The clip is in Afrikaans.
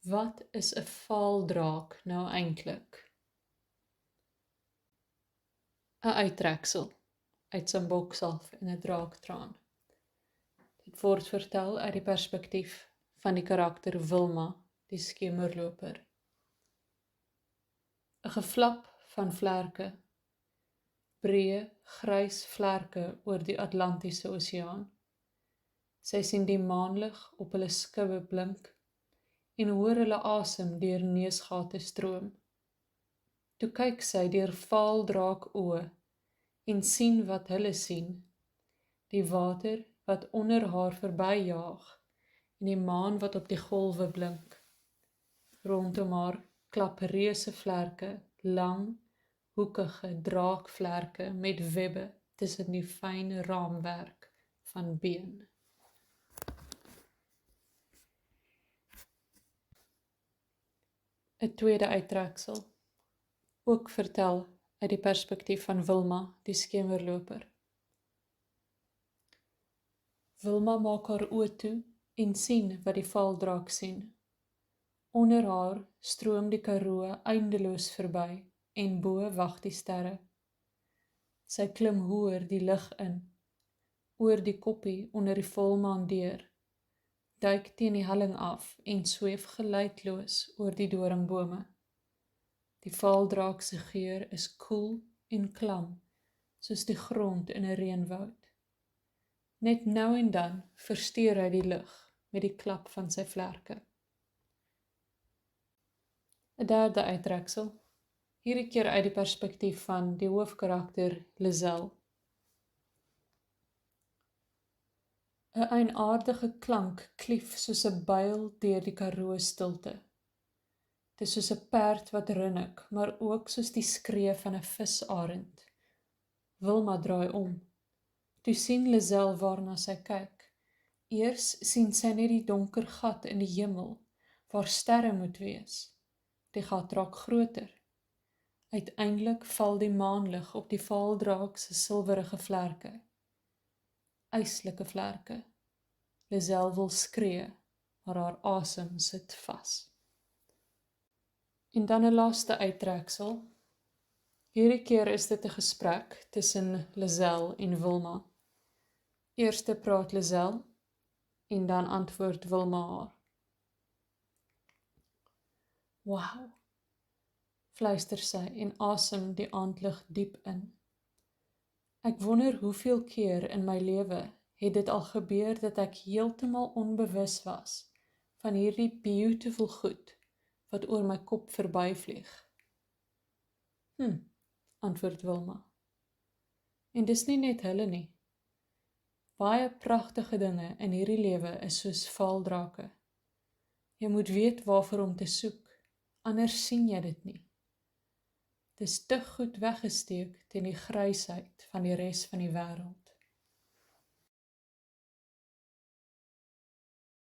Wat is 'n vaaldraak nou eintlik? 'n Uittreksel uit Sambok self en 'n draaktraan. Dit word vertel uit die perspektief van die karakter Wilma, die skemerloper. 'n Geflap van vlerke, breë, grys vlerke oor die Atlantiese Oseaan. Sy sien die maanlig op hulle skubbe blink en hoor hulle asem deur neusgate stroom. Toe kyk sy deur vaaldraak oë en sien wat hulle sien, die water wat onder haar verbyjaag en die maan wat op die golwe blink. Rondom haar klap reuse vlerke, lang, hoekige draakvlerke met webbe tussen die fyn raamwerk van been. 'n Tweede uittreksel, ook vertel uit die perspektief van Wilma, die skemerloper. Wilma maak haar oë toe en sien wat die vaaldraak sien. Onder haar stroom die Karoo eindeloos verby en bo wag die sterre. Sy klim hoër die lug in, oor die koppie onder die volmaan deur, duik teen die helling af en sweef geluidloos oor die doringbome. Die vaaldraak se geur is koel en klam, soos die grond in 'n reënwoud. Net nou en dan versteur hy die lug met die klap van sy vlerke. 'n Derde uittreksel, hierdie keer uit die perspektief van die hoofkarakter Lizelle. 'n eienaardige klank klief soos 'n byl deur die Karoo stilte. Dit is soos 'n perd wat rinnik, maar ook soos die skree van 'n visarend. Wilma draai om. Toe sien Lizelle waarna sy kyk. Eers sien sy net die donker gat in die hemel, waar sterre moet wees. Die gat raak groter. Uiteindelik val die maanlig op die vaaldraak se silwerige vlerke. Yslike vlerke. Lizelle wil skree, maar haar asem sit vas. En dan 'n laaste uittreksel. Hierdie keer is dit 'n gesprek tussen Lizelle en Wilma. Eerste praat Lizelle en dan antwoord Wilma haar. Wow, fluister sy en asem die aandlig diep in. Ek wonder hoeveel keer in my lewe het dit al gebeur dat ek heeltemal onbewus was van hierdie beautiful goed wat oor my kop verbyvlieg. Antwoord Wilma. En dis nie net hulle nie. Baie pragtige dinge in hierdie lewe is soos vaaldrake. Jy moet weet waarvoor om te soek, anders sien jy dit nie. Dis te goed weggesteek teen die grysheid van die res van die wêreld.